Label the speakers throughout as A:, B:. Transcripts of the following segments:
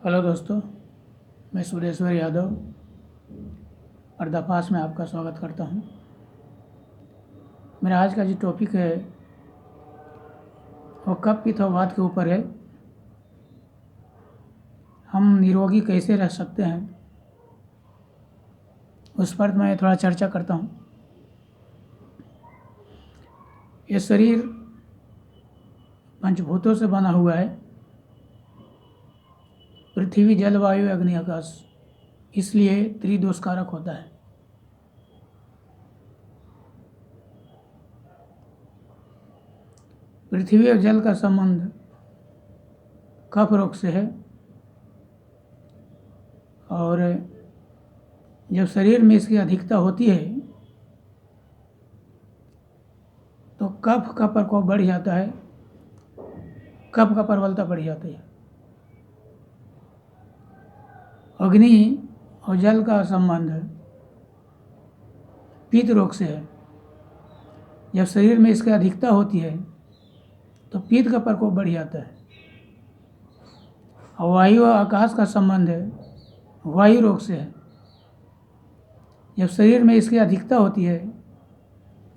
A: Hello दोस्तों, मैं सुरेश्वर यादव पर्दाफाश में आपका स्वागत करता हूं। मेरा आज का जो टॉपिक है वो कफ पित्त और वात के ऊपर है। हम निरोगी कैसे रह सकते हैं उस पर मैं थोड़ा चर्चा करता हूं। ये शरीर पंचभूतों से बना हुआ है, पृथ्वी, जल, वायु, अग्नि, आकाश, इसलिए त्रिदोषकारक होता है। पृथ्वी और जल का संबंध कफ रोग से है, और जब शरीर में इसकी अधिकता होती है तो कफ का प्रकोप बढ़ जाता है, कफ का प्रबलता बढ़ जाती है। अग्नि और जल का संबंध पित्त रोग से है। जब शरीर में इसकी अधिकता होती है तो पित्त का प्रकोप बढ़ जाता है। और वायु और आकाश का संबंध वायु रोग से है। जब शरीर में इसकी अधिकता होती है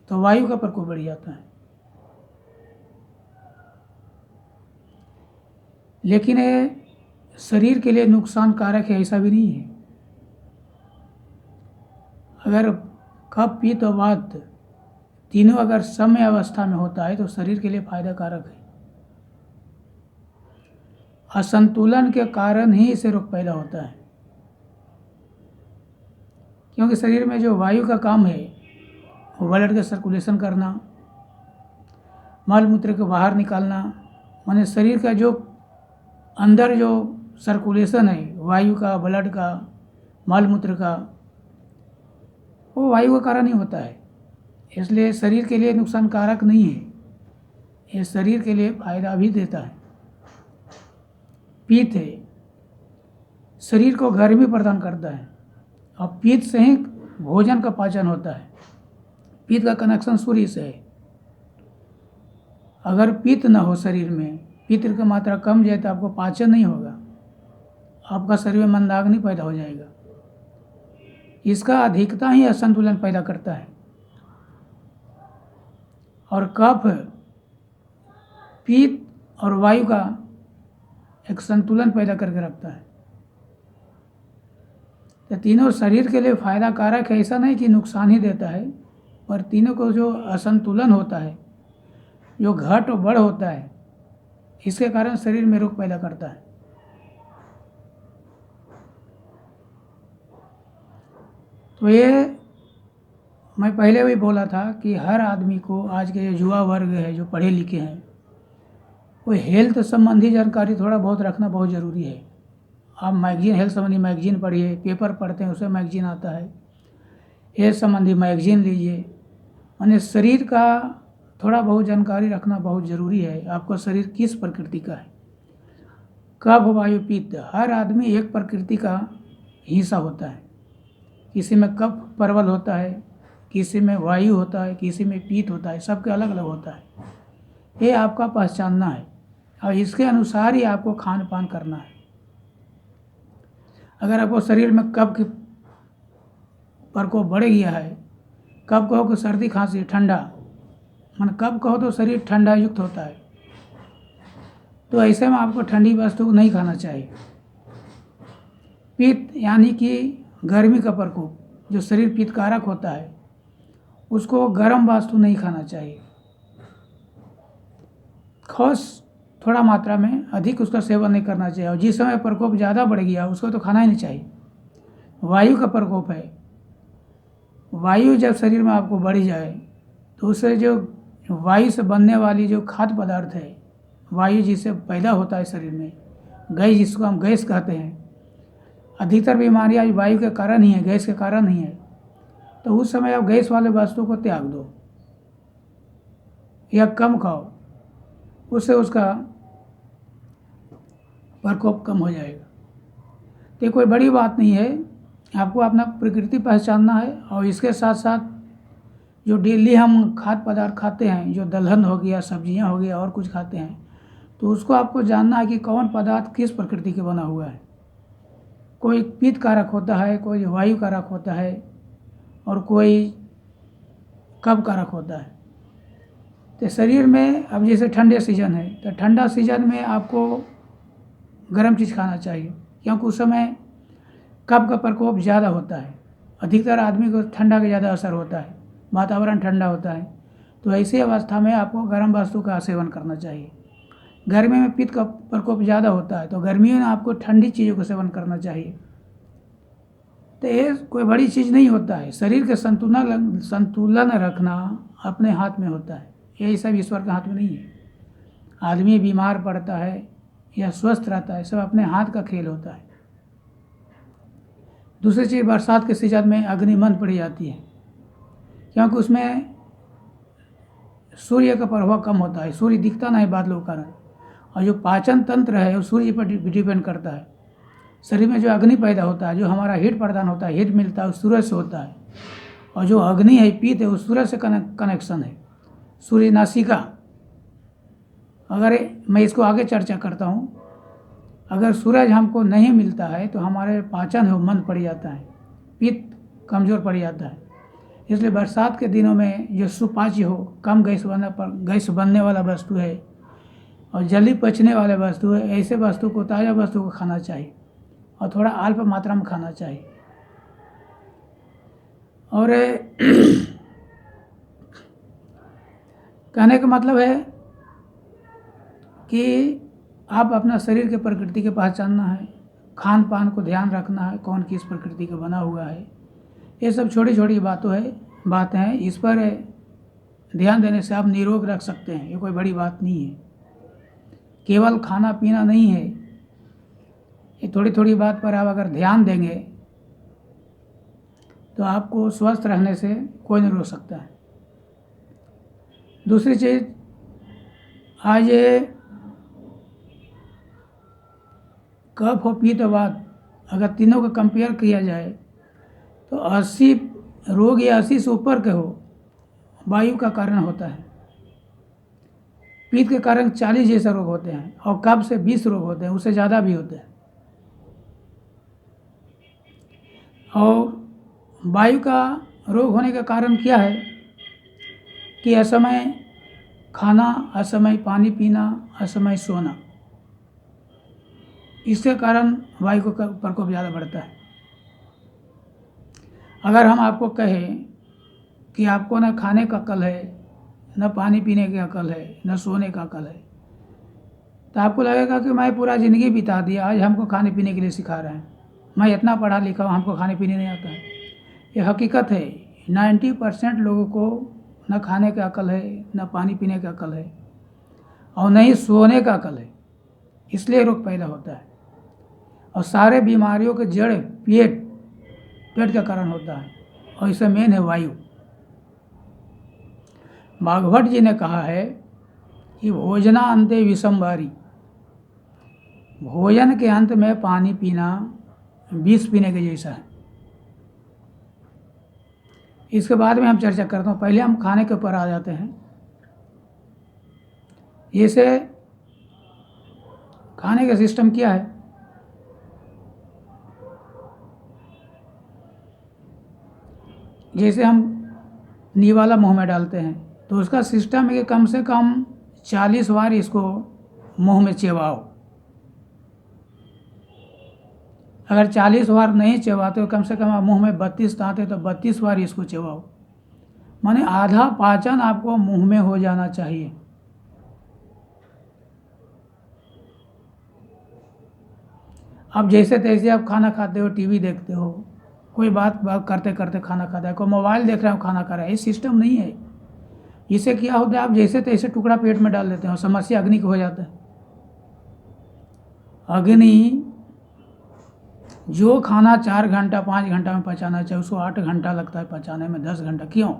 A: तो वायु का प्रकोप बढ़ जाता है। लेकिन ये शरीर के लिए नुकसानकारक है, ऐसा भी नहीं है। अगर कफ, पित्त और वात तीनों अगर समय अवस्था में होता है तो शरीर के लिए फायदाकारक है। असंतुलन के कारण ही इसे रोग पैदा होता है, क्योंकि शरीर में जो वायु का काम है वो ब्लड का सर्कुलेशन करना, मल मूत्र को बाहर निकालना, माने शरीर का जो अंदर जो सर्कुलेशन है वायु का, ब्लड का, मल मूत्र का, वो वायु के कारण ही होता है। इसलिए शरीर के लिए नुकसानकारक नहीं है, ये शरीर के लिए फायदा भी देता है। पित्त है, शरीर को गर्मी प्रदान करता है, और पित्त से ही भोजन का पाचन होता है। पित्त का कनेक्शन सूर्य से है। अगर पित्त न हो शरीर में, पित्त की मात्रा कम जाए तो आपको पाचन नहीं होगा, आपका शरीर में मंदाग्नि पैदा हो जाएगा। इसका अधिकता ही असंतुलन पैदा करता है। और कफ पित्त और वायु का एक संतुलन पैदा करके रखता है। तो तीनों शरीर के लिए फायदाकारक है, ऐसा नहीं कि नुकसान ही देता है, पर तीनों को जो असंतुलन होता है, जो घट और बढ़ होता है, इसके कारण शरीर में रोग पैदा करता है। तो ये मैं पहले भी बोला था कि हर आदमी को, आज के जो युवा वर्ग है, जो पढ़े लिखे हैं, वो हेल्थ संबंधी जानकारी थोड़ा बहुत रखना बहुत ज़रूरी है। आप मैगजीन, हेल्थ संबंधी मैगजीन पढ़िए, पेपर पढ़ते हैं उसमें मैगजीन आता है, हेल्थ संबंधी मैगजीन लीजिए। माने शरीर का थोड़ा बहुत जानकारी रखना बहुत ज़रूरी है। आपका शरीर किस प्रकृति का है, कफ, वायु, पित्त, हर आदमी एक प्रकृति का हिस्सा होता है। किसी में कफ प्रबल होता है, किसी में वायु होता है, किसी में पित्त होता है, सबके अलग अलग होता है। ये आपका पहचानना है, और इसके अनुसार ही आपको खान पान करना है। अगर आपको शरीर में कफ की प्रकोप बढ़ गया है, कफ कहो कि सर्दी, खांसी, ठंडा, मन कफ कहो तो शरीर ठंडा युक्त होता है, तो ऐसे में आपको ठंडी वस्तु नहीं खाना चाहिए। पित्त यानी कि गर्मी का प्रकोप, जो शरीर पित्तकारक होता है, उसको गर्म वस्तु नहीं खाना चाहिए। खौस थोड़ा मात्रा में, अधिक उसका सेवन नहीं करना चाहिए। और जिस समय प्रकोप ज़्यादा बढ़ गया उसको तो खाना ही नहीं चाहिए। वायु का प्रकोप है, वायु जब शरीर में आपको बढ़ जाए तो उससे जो वायु से बनने वाली जो खाद्य पदार्थ है, वायु जिससे पैदा होता है शरीर में, गैस, जिसको हम गैस कहते हैं, अधिकतर बीमारियाँ वायु के कारण ही है, गैस के कारण ही है। तो उस समय आप गैस वाले वस्तु को त्याग दो या कम खाओ, उससे उसका प्रकोप कम हो जाएगा। तो ये कोई बड़ी बात नहीं है, आपको अपना प्रकृति पहचानना है। और इसके साथ साथ जो डेली हम खाद्य पदार्थ खाते हैं, जो दलहन हो गया, सब्जियां हो गया, और कुछ खाते हैं, तो उसको आपको जानना है कि कौन पदार्थ किस प्रकृति के बना हुआ है। कोई पित्त कारक होता है, कोई वायु कारक होता है और कोई कफ कारक होता है। तो शरीर में अब जैसे ठंडे सीजन है तो ठंडा सीजन में आपको गर्म चीज़ खाना चाहिए, क्योंकि उस समय कफ का प्रकोप ज़्यादा होता है। अधिकतर आदमी को ठंडा का ज़्यादा असर होता है, वातावरण ठंडा होता है, तो ऐसी अवस्था में आपको गर्म वस्तु का सेवन करना चाहिए। गर्मी में पित्त का प्रकोप ज़्यादा होता है तो गर्मियों में आपको ठंडी चीज़ों का सेवन करना चाहिए। तो ये कोई बड़ी चीज़ नहीं होता है। शरीर के संतुलन रखना अपने हाथ में होता है, यही सब ईश्वर के हाथ में नहीं है। आदमी बीमार पड़ता है या स्वस्थ रहता है, सब अपने हाथ का खेल होता है। दूसरी चीज़, बरसात के सीजन में अग्नि मंद पड़ी जाती है, क्योंकि उसमें सूर्य का प्रभाव कम होता है, सूर्य दिखता नहीं बादलों के कारण, और जो पाचन तंत्र है वो सूर्य पर डिपेंड करता है। शरीर में जो अग्नि पैदा होता है, जो हमारा हीट प्रदान होता है, हीट मिलता है, वो सूरज से होता है। और जो अग्नि है, पीत है, वो सूरज से कनेक्शन है, सूर्य नासिका। अगर मैं इसको आगे चर्चा करता हूँ, अगर सूरज हमको नहीं मिलता है तो हमारे पाचन है वो मंद पड़ जाता है, पित्त कमज़ोर पड़ जाता है। इसलिए बरसात के दिनों में जो सुपाच्य हो, कम गैस बनने वाला वस्तु है और जल्दी पचने वाले वस्तु है, ऐसे वस्तु को, ताज़ा वस्तु को खाना चाहिए और थोड़ा अल्प मात्रा में खाना चाहिए। और कहने का मतलब है कि आप अपना शरीर के प्रकृति के पहचानना है, खान पान को ध्यान रखना है, कौन किस प्रकृति का बना हुआ है। ये सब छोटी छोटी बातें हैं, इस पर ध्यान देने से आप निरोग रख सकते हैं। ये कोई बड़ी बात नहीं है, केवल खाना पीना नहीं है। ये थोड़ी थोड़ी बात पर आप अगर ध्यान देंगे तो आपको स्वस्थ रहने से कोई नहीं रोक सकता है। दूसरी चीज़, आज ये कफ और पित्त वात, अगर तीनों का कंपेयर किया जाए तो 80 रोग या 80 से ऊपर के हो वायु का कारण होता है। पित्त के कारण 40 जैसे रोग होते हैं और कफ से 20 रोग होते हैं, उससे ज़्यादा भी होते हैं। और वायु का रोग होने का कारण क्या है कि असमय खाना, असमय पानी पीना, असमय सोना, इसके कारण वायु का प्रकोप ज़्यादा बढ़ता है। अगर हम आपको कहें कि आपको न खाने का अकल है, न पानी पीने की अकल है, न सोने का अकल है, तो आपको लगेगा कि मैं पूरा ज़िंदगी बिता दिया, आज हमको खाने पीने के लिए सिखा रहे हैं, मैं इतना पढ़ा लिखा हूँ, हमको खाने पीने नहीं आता है। ये हकीकत है, 90% लोगों को न खाने का अकल है, न पानी पीने का अकल है और न ही सोने का अकल है, इसलिए रोग पैदा होता है। और सारे बीमारियों के जड़ पेट का कारण होता है, और इससे मेन है वायु। भागवत जी ने कहा है कि भोजना अंते विषमवारी, भोजन के अंत में पानी पीना विष पीने के जैसा है। इसके बाद में हम चर्चा करते हैं, पहले हम खाने के ऊपर आ जाते हैं। जैसे खाने का सिस्टम क्या है, जैसे हम निवाला मुंह में डालते हैं तो उसका सिस्टम है कि कम से कम 40 बार इसको मुंह में चबाओ। अगर 40 बार नहीं चबाते तो कम से कम आप मुंह में 32 दांत है तो 32 बार इसको चबाओ, माने आधा पाचन आपको मुंह में हो जाना चाहिए। अब जैसे तैसे आप खाना खाते हो, टीवी देखते हो, कोई बात करते करते खाना खाता है, कोई मोबाइल देख रहा हो खाना खा रहा है, ये सिस्टम नहीं है। इससे क्या होता है, आप जैसे तैसे टुकड़ा पेट में डाल देते हो, समस्या अग्नि को हो जाता है। अग्नि जो खाना 4 घंटा 5 घंटा में पचाना चाहिए उसको 8 घंटा लगता है पचाने में, 10 घंटा। क्यों?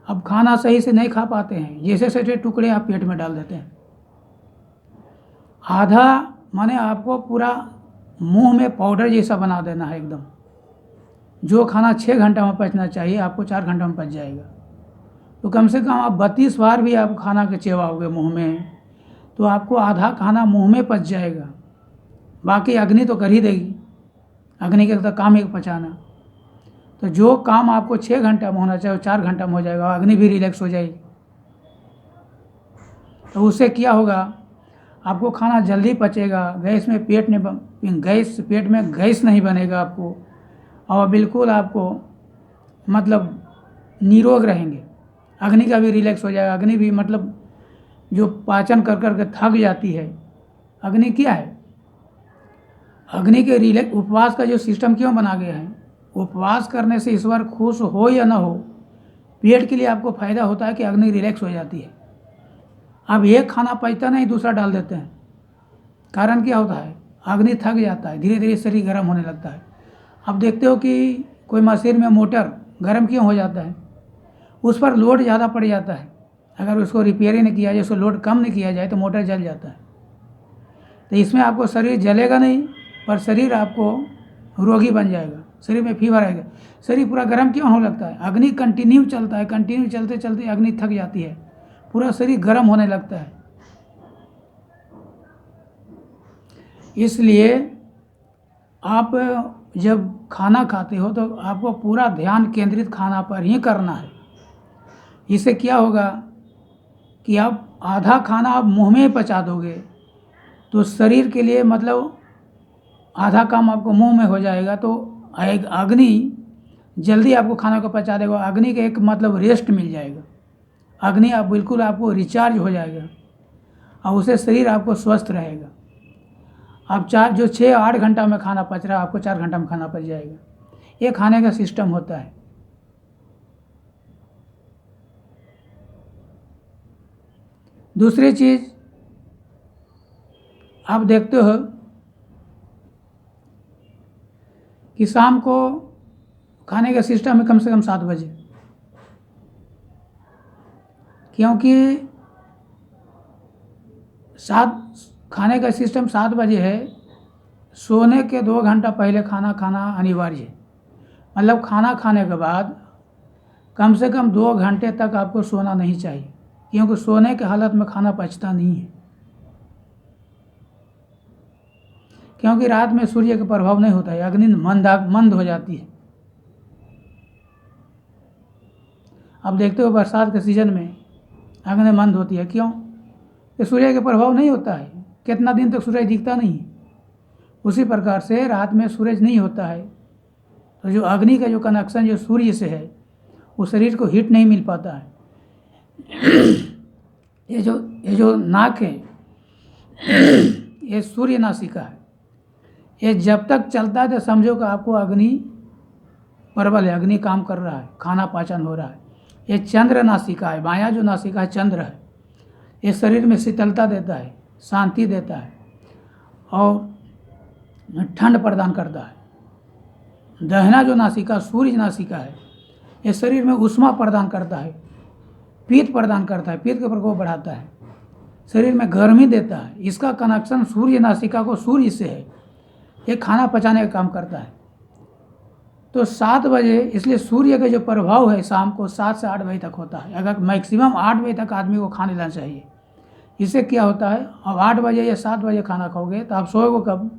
A: अब खाना सही से नहीं खा पाते हैं, जैसे तैसे टुकड़े आप पेट में डाल देते हैं। आधा माने आपको पूरा मुंह में पाउडर जैसा बना देना है एकदम। जो खाना 6 घंटा में पचना चाहिए आपको 4 घंटा में पच जाएगा। तो कम से कम आप 32 बार भी आप खाना के चबाओगे मुंह में तो आपको आधा खाना मुंह में पच जाएगा, बाकी अग्नि तो कर ही देगी। अग्नि का तो काम ही पचाना। तो जो काम आपको 6 घंटा में होना चाहिए वो 4 घंटा में हो जाएगा, अग्नि भी रिलैक्स हो जाएगी। तो उससे क्या होगा, आपको खाना जल्दी पचेगा, गैस में पेट में गैस नहीं बनेगा आपको, और बिल्कुल आपको मतलब निरोग रहेंगे। अग्नि का भी रिलैक्स हो जाएगा। अग्नि भी मतलब जो पाचन कर कर के थक जाती है, अग्नि क्या है, अग्नि के रिलैक्स। उपवास का जो सिस्टम क्यों बना गया है, उपवास करने से ईश्वर खुश हो या ना हो, पेट के लिए आपको फायदा होता है कि अग्नि रिलैक्स हो जाती है। अब एक खाना पचता नहीं, दूसरा डाल देते हैं, कारण क्या होता है, अग्नि थक जाता है, धीरे धीरे शरीर गर्म होने लगता है। अब देखते हो कि कोई मशीन में मोटर गर्म क्यों हो जाता है, उस पर लोड ज़्यादा पड़ जाता है। अगर उसको रिपेयर ही नहीं किया जाए, उसको लोड कम नहीं किया जाए तो मोटर जल जाता है। तो इसमें आपको शरीर जलेगा नहीं, पर शरीर आपको रोगी बन जाएगा, शरीर में फीवर आएगा। शरीर पूरा गर्म क्यों होने लगता है, अग्नि कंटिन्यू चलता है, कंटिन्यू चलते चलते अग्नि थक जाती है, पूरा शरीर गर्म होने लगता है। इसलिए आप जब खाना खाते हो तो आपको पूरा ध्यान केंद्रित खाना पर ही करना है। इससे क्या होगा कि आप आधा खाना आप मुंह में पचा दोगे तो शरीर के लिए मतलब आधा काम आपको मुंह में हो जाएगा, तो अग्नि जल्दी आपको खाना को पचा देगा। अग्नि का एक मतलब रेस्ट मिल जाएगा, अग्नि आप बिल्कुल आपको रिचार्ज हो जाएगा और उससे शरीर आपको स्वस्थ रहेगा। आप 6-8 घंटा में खाना पच रहा है, आपको 4 घंटा में खाना पच जाएगा। ये खाने का सिस्टम होता है। दूसरी चीज़ आप देखते हो कि शाम को खाने का सिस्टम है कम से कम 7 बजे, क्योंकि खाने का सिस्टम 7 बजे है। सोने के 2 घंटा पहले खाना खाना अनिवार्य है। मतलब खाना खाने के बाद कम से कम 2 घंटे तक आपको सोना नहीं चाहिए, क्योंकि सोने के हालत में खाना पचता नहीं है, क्योंकि रात में सूर्य का प्रभाव नहीं होता है, अग्नि मंद हो जाती है। अब देखते हो बरसात के सीजन में अग्नि मंद होती है, क्यों, कि सूर्य का प्रभाव नहीं होता है, कितना दिन तक सूरज दिखता नहीं है। उसी प्रकार से रात में सूरज नहीं होता है, तो जो अग्नि का जो कनेक्शन जो सूर्य से है वो शरीर को हीट नहीं मिल पाता है। ये जो नाक है ये सूर्य नासिका है, ये जब तक चलता है तो समझो कि आपको अग्नि प्रबल है, अग्नि काम कर रहा है, खाना पाचन हो रहा है। ये चंद्र नासिका है, बायां जो नासिका है चंद्र है, ये शरीर में शीतलता देता है, शांति देता है और ठंड प्रदान करता है। दाहिना जो नासिका सूर्य नासिका है, ये शरीर में ऊष्मा प्रदान करता है, पीत प्रदान करता है, पीत का प्रकोप बढ़ाता है, शरीर में गर्मी देता है। इसका कनेक्शन सूर्य नासिका को सूर्य से है, ये खाना पचाने का काम करता है। तो 7 बजे, इसलिए सूर्य का जो प्रभाव है शाम को 7 से 8 बजे तक होता है। अगर मैक्सिमम 8 बजे तक आदमी को खाने लेना चाहिए। इससे क्या होता है, अब 8 बजे या 7 बजे खाना खाओगे तो आप सोओगे कब,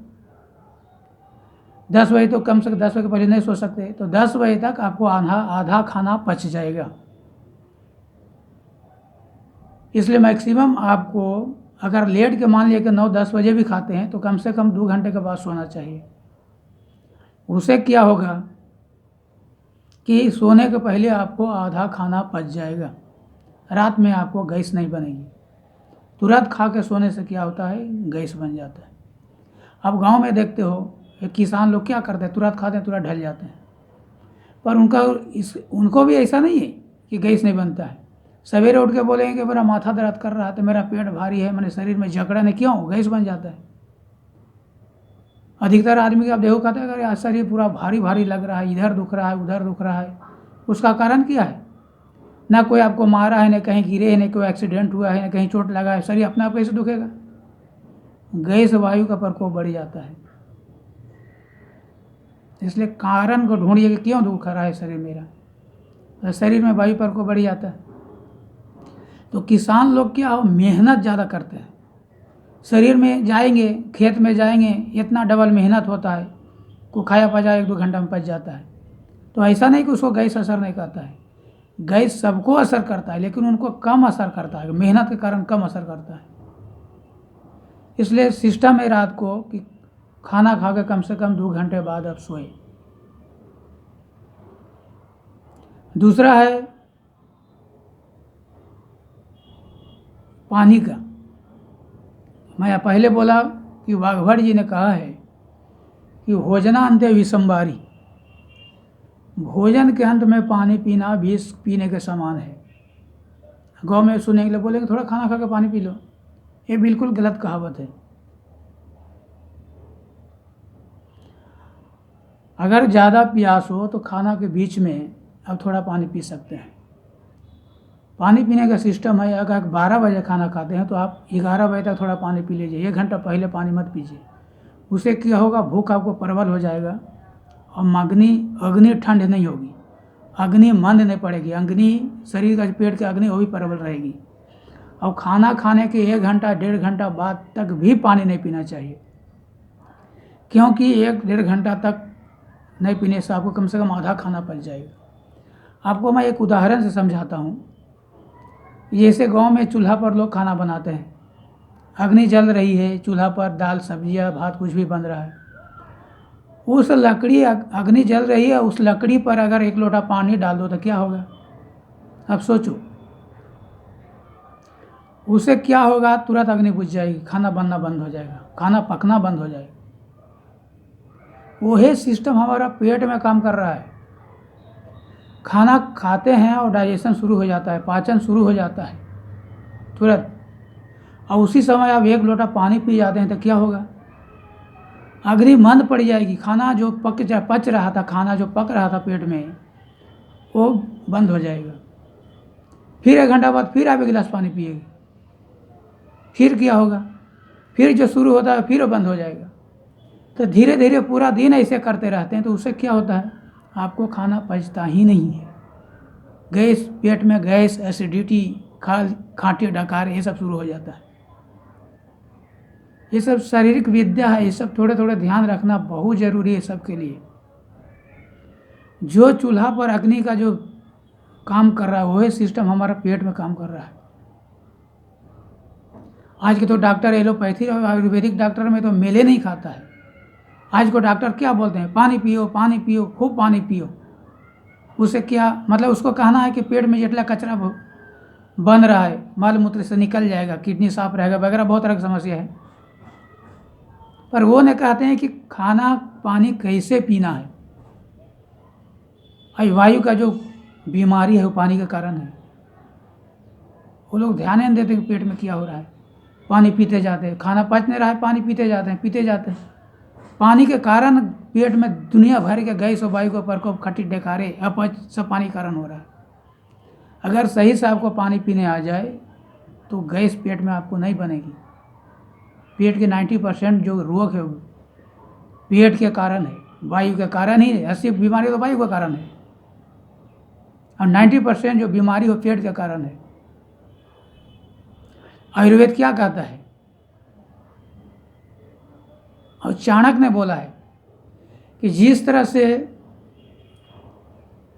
A: 10 बजे, तो कम से कम 10 बजे के पहले नहीं सो सकते, तो 10 बजे तक आपको आधा खाना पच जाएगा। इसलिए मैक्सिमम आपको अगर लेट के मान लिया कि 9-10 बजे भी खाते हैं तो कम से कम 2 घंटे के बाद सोना चाहिए। उससे क्या होगा कि सोने के पहले आपको आधा खाना पच जाएगा, रात में आपको गैस नहीं बनेगी। तुरंत खा के सोने से क्या होता है, गैस बन जाता है। अब गांव में देखते हो ये किसान लोग क्या करते हैं, तुरंत खाते हैं तुरंत ढल जाते हैं, पर उनको भी ऐसा नहीं है कि गैस नहीं बनता है। सवेरे उठ के बोलेंगे कि मेरा माथा दर्द कर रहा है, तो मेरा पेट भारी है, मेरे शरीर में जकड़न है, क्यों, गैस बन जाता है। अधिकतर आदमी का आप देखो कहते हैं अगर शरीर पूरा भारी भारी लग रहा है, इधर दुख रहा है उधर दुख रहा है, उसका कारण क्या है, ना कोई आपको मारा है, ना कहीं गिरे है, ना कोई एक्सीडेंट हुआ है, ना कहीं चोट लगा है, शरीर अपने आप कैसे दुखेगा, गैस वायु का प्रकोप बढ़ जाता है। इसलिए कारण को ढूंढिए कि क्यों दुख रहा है शरीर मेरा, तो शरीर में वायु प्रकोप बढ़ जाता है। तो किसान लोग क्या हो, मेहनत ज़्यादा करते हैं, शरीर में जाएंगे, खेत में जाएंगे, इतना डबल मेहनत होता है, को खाया पचा 1-2 घंटा में पच जाता है। तो ऐसा नहीं कि उसको गैस असर नहीं करता है, गैस सबको असर करता है, लेकिन उनको कम असर करता है, मेहनत के कारण कम असर करता है। इसलिए सिस्टम है रात को कि खाना खा के कम से कम 2 घंटे बाद आप सोए। दूसरा है पानी का। मैं पहले बोला कि वाघभट जी ने कहा है कि भोजनान्ते विषंबारी, भोजन के अंत में पानी पीना विष पीने के समान है। गाँव में सुनने के लिए बोलेंगे थोड़ा खाना खा के पानी पी लो, ये बिल्कुल गलत कहावत है। अगर ज़्यादा प्यास हो तो खाना के बीच में आप थोड़ा पानी पी सकते हैं। पानी पीने का सिस्टम है, अगर 12 बजे खाना खाते हैं तो आप 11 बजे तक थोड़ा पानी पी लीजिए, 1 घंटा पहले पानी मत पीजिए। उससे क्या होगा, भूख आपको प्रबल हो जाएगा और अग्नि ठंड नहीं होगी, अग्नि मंद नहीं पड़ेगी, अग्नि शरीर का पेट की अग्नि वो भी प्रबल रहेगी। और खाना खाने के 1 घंटा 1.5 घंटा बाद तक भी पानी नहीं पीना चाहिए, क्योंकि 1-1.5 घंटा तक नहीं पीने से आपको कम से कम आधा खाना पच जाएगा। आपको मैं एक उदाहरण से समझाता हूँ। जैसे गांव में चूल्हा पर लोग खाना बनाते हैं, अग्नि जल रही है, चूल्हा पर दाल सब्जियाँ भात कुछ भी बन रहा है, उस लकड़ी अग्नि जल रही है, उस लकड़ी पर अगर 1 लोटा पानी डाल दो तो क्या होगा, अब सोचो। उससे क्या होगा, तुरंत अग्नि बुझ जाएगी, खाना बनना बंद हो जाएगा, खाना पकना बंद हो जाएगा। वही सिस्टम हमारा पेट में काम कर रहा है। खाना खाते हैं और डाइजेशन शुरू हो जाता है, पाचन शुरू हो जाता है तुरंत, और उसी समय आप 1 लोटा पानी पी जाते हैं तो क्या होगा, अग्नि मंद पड़ जाएगी, खाना जो पच रहा था, खाना जो पक रहा था पेट में वो बंद हो जाएगा। फिर 1 घंटा बाद फिर आप 1 गिलास पानी पिएंगे, फिर क्या होगा, फिर जो शुरू होता है फिर वो बंद हो जाएगा। तो धीरे धीरे पूरा दिन ऐसे करते रहते हैं तो उससे क्या होता है, आपको खाना पचता ही नहीं है, गैस पेट में गैस, एसिडिटी, खांटी डकार ये सब शुरू हो जाता है। ये सब शारीरिक विद्या है, ये सब थोड़े थोड़े ध्यान रखना बहुत ज़रूरी है सबके लिए। जो चूल्हा पर अग्नि का जो काम कर रहा है वही सिस्टम हमारा पेट में काम कर रहा है। आज के तो डॉक्टर एलोपैथी और आयुर्वेदिक डॉक्टर में तो मेले नहीं खाता है। आज को डॉक्टर क्या बोलते हैं, पानी पियो, पानी पियो, खूब पानी पियो। उससे क्या मतलब, उसको कहना है कि पेट में जितना कचरा बन रहा है मल मूत्र से निकल जाएगा, किडनी साफ रहेगा वगैरह, बहुत तरह की समस्या है। पर वो ने कहते हैं कि खाना पानी कैसे पीना है। वायु का जो बीमारी है वो पानी के कारण है। वो लोग ध्यान नहीं देते कि पेट में क्या हो रहा है, पानी पीते जाते हैं, खाना पच नहीं रहा है, पानी पीते जाते हैं, पीते जाते हैं। पानी के कारण पेट में दुनिया भर के गैस और वायु का प्रकोप, खट्टी डकारे, अपच सब पानी के कारण हो रहा है। अगर सही से आपको पानी पीने आ जाए तो गैस पेट में आपको नहीं बनेगी। पेट के 90% जो रोग है पेट के कारण है, वायु के कारण ही है। 80 बीमारी तो वायु के कारण है और 90% जो बीमारी हो पेट के कारण है। आयुर्वेद क्या कहता है, और चाणक्य ने बोला है कि जिस तरह से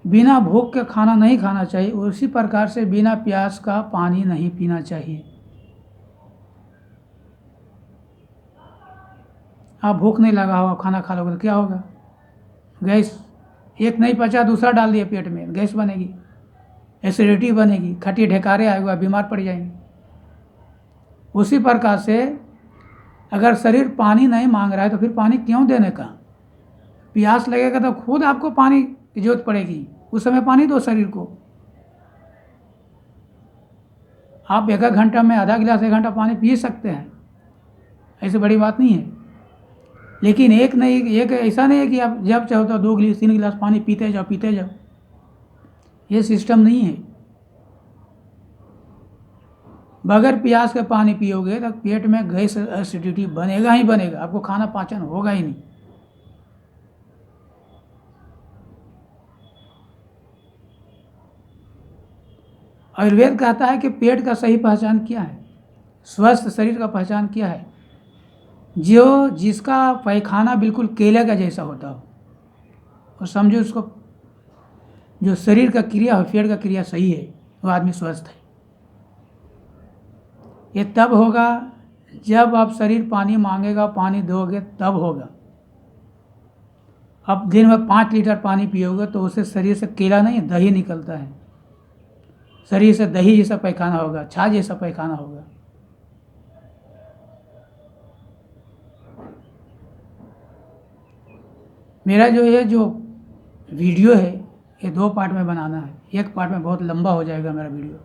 A: बिना भूख के खाना नहीं खाना चाहिए, उसी प्रकार से बिना प्यास का पानी नहीं पीना चाहिए। आप भूख नहीं लगा हो, खाना खा लोगे तो क्या होगा, गैस, एक नहीं पचा दूसरा डाल दिया पेट में, गैस बनेगी, एसिडिटी बनेगी, खट्टी ढेकारे आएगा, बीमार पड़ जाएंगे। उसी प्रकार से अगर शरीर पानी नहीं मांग रहा है तो फिर पानी क्यों देने का, प्यास लगेगा तो खुद आपको पानी की जरूरत पड़ेगी, उस समय पानी दो शरीर को। आप 1 घंटा में आधा गिलास 1 घंटा पानी पी सकते हैं, ऐसी बड़ी बात नहीं है। लेकिन एक ऐसा नहीं है कि आप जब चाहो तो 2 गिलास 3 गिलास पानी पीते जाओ, ये सिस्टम नहीं है। बगैर प्यास के पानी पियोगे तो पेट में गैस एसिडिटी बनेगा ही बनेगा, आपको खाना पाचन होगा ही नहीं। आयुर्वेद कहता है कि पेट का सही पहचान क्या है, स्वस्थ शरीर का पहचान क्या है, जो जिसका पैखाना बिल्कुल केले का जैसा होता हो, और समझो उसको जो शरीर का क्रिया हो, पेट का क्रिया सही है, वो आदमी स्वस्थ है। ये तब होगा जब आप शरीर पानी मांगेगा, पानी दोगे तब होगा। अब दिन में 5 लीटर पानी पियोगे तो उससे शरीर से केला नहीं, दही निकलता है। शरीर से दही जैसा पैखाना होगा, छाछ जैसा पैखाना होगा। मेरा जो वीडियो है, ये 2 पार्ट में बनाना है। एक पार्ट में बहुत लंबा हो जाएगा मेरा वीडियो।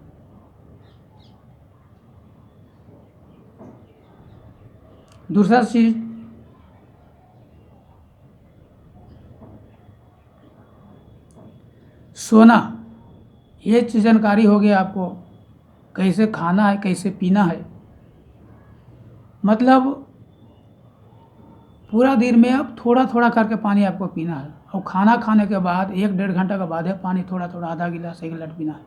A: दूसरा चीज़, सोना, ये चीज़ जानकारी होगी आपको, कैसे खाना है, कैसे पीना है। मतलब पूरा दिन में अब थोड़ा थोड़ा करके पानी आपको पीना है, और खाना खाने के बाद 1-1.5 घंटा के बाद है पानी थोड़ा थोड़ा, आधा गिलास 1 गिलास पीना है।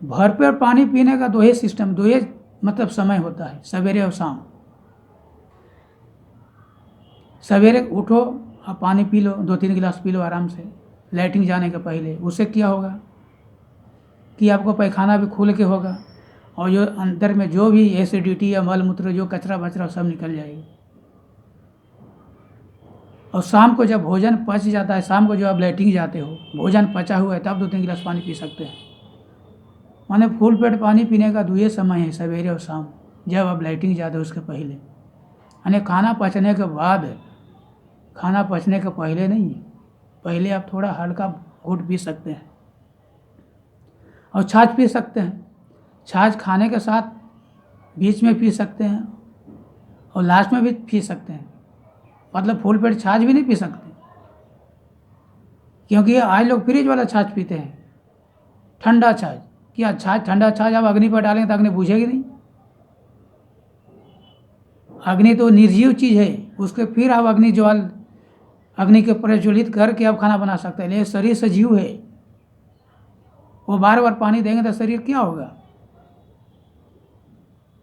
A: भरपेट पानी पीने का 2 ही सिस्टम, 2 ही मतलब समय होता है, सवेरे और शाम। सवेरे उठो और पानी पी लो, 2-3 गिलास पी लो आराम से, लैट्रिन जाने के पहले। उससे क्या होगा कि आपको पैखाना भी खुल के होगा, और जो अंदर में जो भी एसिडिटी या मल मूत्र, जो कचरा बचरा, सब निकल जाएगा। और शाम को जब भोजन पच जाता है, शाम को जो आप लैट्रिन जाते हो, भोजन पचा हुआ है, तब 2-3 गिलास पानी पी सकते हैं। माने फुल पेट पानी पीने का 2 ही समय है, सवेरे और शाम, जब आप लैट्रिन जाते हो उसके पहले। यानी खाना पचने के बाद है, खाना पचने के पहले नहीं है। पहले आप थोड़ा हल्का घूंट पी सकते हैं, और छाछ पी सकते हैं। छाछ खाने के साथ बीच में पी सकते हैं, और लास्ट में भी पी सकते हैं। मतलब फुल पेट छाछ भी नहीं पी सकते, क्योंकि आज लोग फ्रिज वाला छाछ पीते हैं, ठंडा छाछ। क्या छाछ, ठंडा छाछ आप अग्नि पर डालेंगे तो अग्नि बुझेगी नहीं। अग्नि तो निर्जीव चीज़ है, उसके फिर आप अग्नि के प्रज्वलित करके आप खाना बना सकते हैं। लेकिन शरीर से जीव है, वो बार बार पानी देंगे तो शरीर क्या होगा,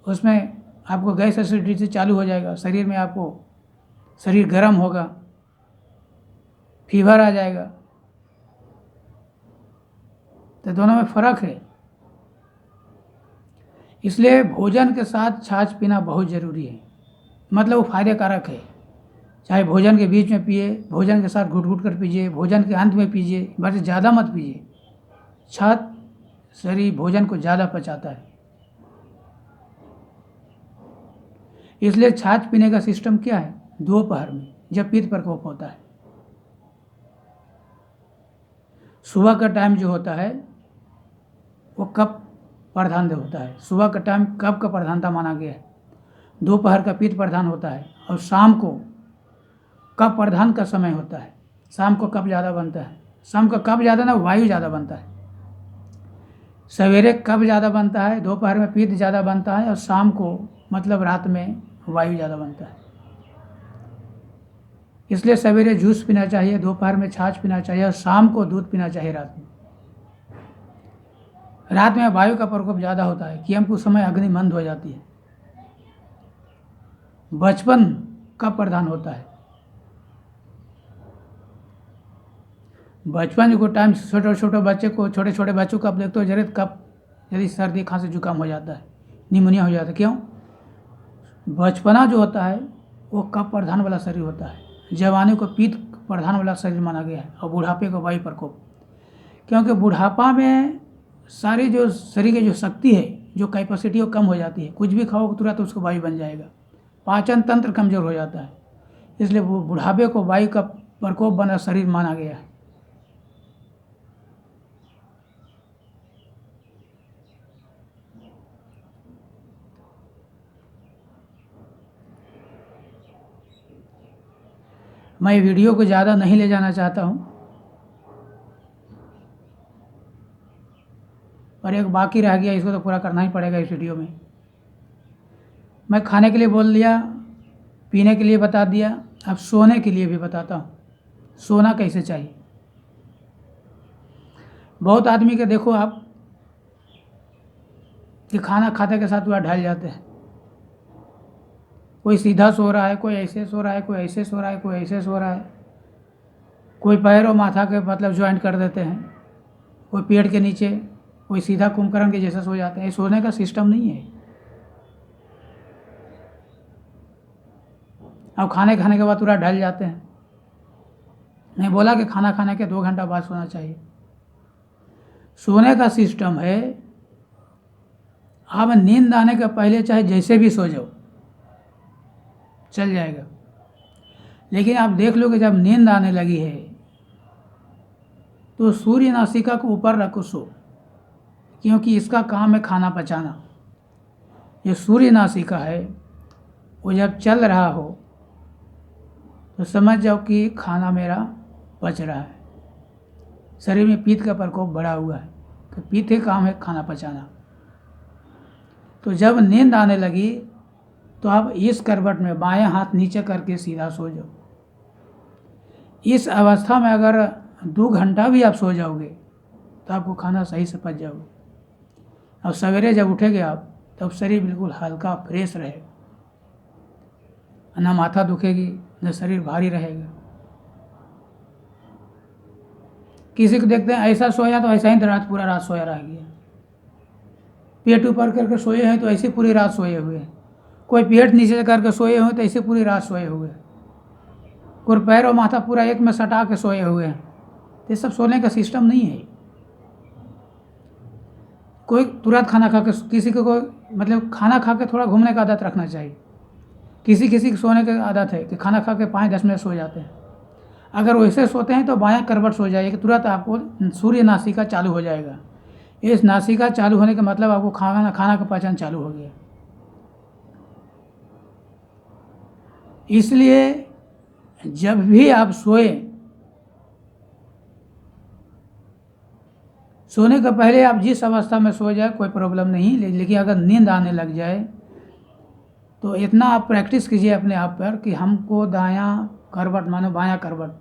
A: उसमें आपको गैस एसिडिटी चालू हो जाएगा, शरीर में आपको शरीर गर्म होगा, फीवर आ जाएगा। तो दोनों में फ़र्क है। इसलिए भोजन के साथ छाछ पीना बहुत ज़रूरी है। मतलब वो फायदे कारक है। चाहे भोजन के बीच में पिए, भोजन के साथ घुट घुट कर पीजिए, भोजन के अंत में पीजिए, बस ज़्यादा मत पीजिए। छाछ शरीर भोजन को ज़्यादा पचाता है। इसलिए छाछ पीने का सिस्टम क्या है, दोपहर में जब पित्त प्रकोप होता है। सुबह का टाइम जो होता है वो कब प्रधान होता है, सुबह का टाइम कब का प्रधानता माना गया है। दोपहर का पित्त प्रधान होता है, और शाम को कब प्रधान का समय होता है, शाम को कब ज़्यादा बनता है। शाम को कब ज़्यादा ना, वायु ज़्यादा बनता है। सवेरे कब ज़्यादा बनता है, दोपहर में पित्त ज़्यादा बनता है, और शाम को मतलब रात में वायु ज़्यादा बनता है। इसलिए सवेरे जूस पीना चाहिए, दोपहर में छाछ पीना चाहिए, और शाम को दूध पीना चाहिए रात में। रात में वायु का प्रकोप ज़्यादा होता है, कि हमको उस समय अग्नि मंद हो जाती है। बचपन कब प्रधान होता है, बचपन को टाइम, छोटे छोटे बच्चों को आप देखते हो जरूर कब, यदि सर्दी खांसी जुकाम हो जाता है, निमोनिया हो जाता है। क्यों? बचपना जो होता है वो कब प्रधान वाला शरीर होता है। जवानी को पित्त प्रधान वाला शरीर माना गया है, और बुढ़ापे को वायु प्रकोप। क्योंकि बुढ़ापा में सारी जो शरीर की जो शक्ति है, जो कैपेसिटी वो कम हो जाती है। कुछ भी खाओ तुरंत उसको वायु बन जाएगा, पाचन तंत्र कमज़ोर हो जाता है। इसलिए वो बुढ़ापे को वायु का प्रकोप बना शरीर माना गया है। मैं वीडियो को ज़्यादा नहीं ले जाना चाहता हूँ, पर एक बाकी रह गया, इसको तो पूरा करना ही पड़ेगा इस वीडियो में। मैं खाने के लिए बोल दिया, पीने के लिए बता दिया, अब सोने के लिए भी बताता हूँ, सोना कैसे चाहिए। बहुत आदमी के देखो आप कि खाना खाते के साथ वह ढल जाते हैं, कोई सीधा सो रहा है, कोई ऐसे सो रहा है, कोई ऐसे सो रहा है, कोई ऐसे सो रहा है, कोई पैर और माथा के मतलब ज्वाइंट कर देते हैं, कोई पेट के नीचे, कोई सीधा कुंभकर्ण के जैसा सो जाते हैं। सोने का सिस्टम नहीं है। अब खाने के बाद पूरा ढल जाते हैं। मैं बोला कि खाना खाने के 2 घंटा बाद सोना चाहिए। सोने का सिस्टम है, आप नींद आने के पहले चाहे जैसे भी सो जाओ, चल जाएगा। लेकिन आप देख लो कि जब नींद आने लगी है तो सूर्य नासिका को ऊपर रखो सो, क्योंकि इसका काम है खाना पचाना। ये सूर्य नासिका है, वो जब चल रहा हो तो समझ जाओ कि खाना मेरा पच रहा है। शरीर में पित्त का प्रकोप बढ़ा हुआ है, तो पित्त ही काम है खाना पचाना। तो जब नींद आने लगी तो आप इस करवट में बायां हाथ नीचे करके सीधा सो जाओ। इस अवस्था में अगर 2 घंटा भी आप सो जाओगे तो आपको खाना सही से पच जाओगे। अब सवेरे जब उठेंगे आप, तब शरीर बिल्कुल हल्का फ्रेश रहेगा, ना माथा दुखेगी, न शरीर भारी रहेगा। किसी को देखते हैं ऐसा सोया तो ऐसा ही पूरा रात सोया रह गया, पेट ऊपर करके सोए हैं तो ऐसे पूरी रात सोए हुए हैं, कोई पेट नीचे करके सोए हुए तो ऐसे पूरी रात सोए हुए हैं, कोई पैर और माथा पूरा एक में सटा के सोए हुए हैं। ये सब सोने का सिस्टम नहीं है। कोई तुरंत खाना खा के, किसी को कोई मतलब खाना खा के थोड़ा घूमने का आदत रखना चाहिए। किसी की सोने की आदत है कि खाना खा के 5-10 मिनट सो जाते हैं। अगर वैसे सोते हैं तो बायां करवट सो जाइए कि तुरंत आपको सूर्य नासिका चालू हो जाएगा। इस नासिका चालू होने का मतलब आपको खाना का पाचन चालू हो गया। इसलिए जब भी आप सोने के पहले आप जिस अवस्था में सो जाए कोई प्रॉब्लम नहीं, लेकिन अगर नींद आने लग जाए तो इतना आप प्रैक्टिस कीजिए अपने आप पर कि हमको दायां करवट, मानो बायां करवट,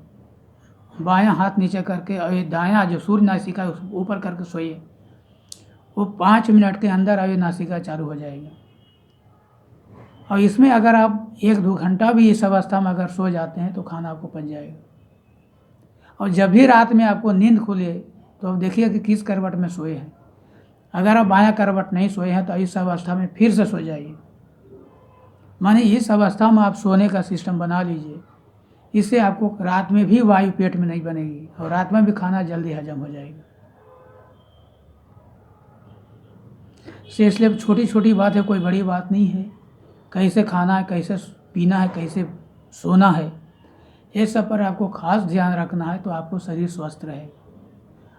A: बायां हाथ नीचे करके और दायां जो सूर्य नासिका ऊपर करके सोइए। वो 5 मिनट के अंदर अभी नासिका चालू हो जाएगी। और इसमें अगर आप 1-2 घंटा भी इस अवस्था में अगर सो जाते हैं तो खाना आपको पच जाएगा। और जब भी रात में आपको नींद खुले तो आप देखिए कि किस करवट में सोए हैं। अगर आप बायां करवट नहीं सोए हैं तो इस अवस्था में फिर से सो जाइए। माने इस अवस्था में आप सोने का सिस्टम बना लीजिए। इससे आपको रात में भी वायु पेट में नहीं बनेगी और रात में भी खाना जल्दी हजम हो जाएगा। इसलिए छोटी छोटी बात है, कोई बड़ी बात नहीं है। कैसे खाना है, कैसे पीना है, कैसे सोना है, ये सब पर आपको खास ध्यान रखना है तो आपको शरीर स्वस्थ रहेगा।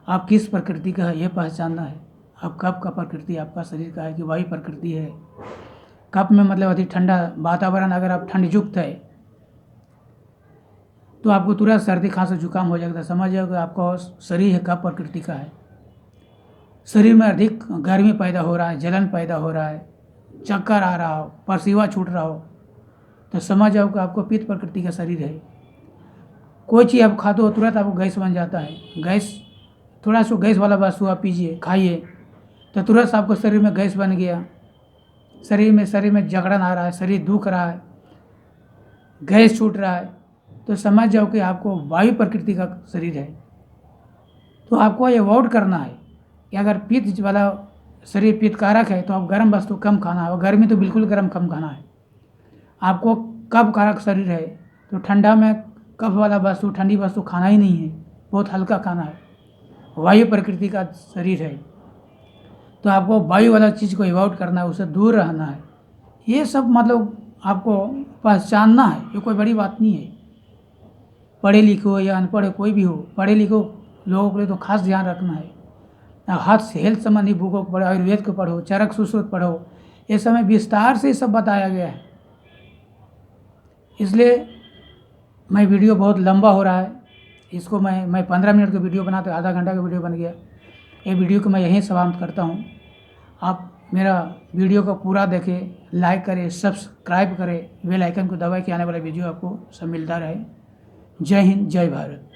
A: आप किस प्रकृति का है ये पहचानना है। आप कब का प्रकृति आपका शरीर का है कि वायु प्रकृति है। कब में मतलब अधिक ठंडा वातावरण, अगर आप ठंड युक्त है तो आपको तुरंत सर्दी खांसी जुकाम हो जाएगा। समझ जाओगे आपका शरीर है कब प्रकृति का है। शरीर में अधिक गर्मी पैदा हो रहा है, जलन पैदा हो रहा है, चक्कर आ रहा हो, परसीवा छूट रहा हो, तो समझ जाओ कि आपको पित्त प्रकृति का शरीर है। कोई चीज़ आप खाते हो तुरंत आपको गैस बन जाता है। गैस, थोड़ा सा गैस वाला वस्तु आप पीजिए, खाइए, तो तुरंत आपको शरीर में गैस बन गया। शरीर में जकड़न आ रहा है, शरीर दुख रहा है, गैस छूट रहा है, तो समझ जाओ कि आपको वायु प्रकृति का शरीर है। तो आपको ये अवॉइड करना है कि अगर पित्त वाला शरीर पित्त कारक है तो आप गर्म वस्तु कम खाना है, और गर्मी तो बिल्कुल गर्म कम खाना है। आपको कफ कारक शरीर है तो ठंडा में कफ वाला वस्तु, ठंडी वस्तु खाना ही नहीं है, बहुत हल्का खाना है। वायु प्रकृति का शरीर है तो आपको वायु वाला चीज़ को अवॉइड करना है, उससे दूर रहना है। ये सब मतलब आपको पहचानना है, ये कोई बड़ी बात नहीं है। पढ़े लिखे हो या अनपढ़ कोई भी हो, पढ़े लिखो लोगों के लिए तो खास ध्यान रखना है। हाथ से हेल्थ संबंधी बुकों को पढ़ो, आयुर्वेद को पढ़ो, चरक सुश्रुत पढ़ो, ये समय विस्तार से सब बताया गया है। इसलिए मैं वीडियो बहुत लंबा हो रहा है, इसको मैं 15 मिनट का वीडियो बनाते आधा घंटा का वीडियो बन गया। ये वीडियो को मैं यहीं समाप्त करता हूँ। आप मेरा वीडियो को पूरा देखें, लाइक करें, सब्सक्राइब करें, बेल आइकन को दबाएं कि आने वाला वीडियो आपको सब मिलता रहे। जय हिंद, जय भारत।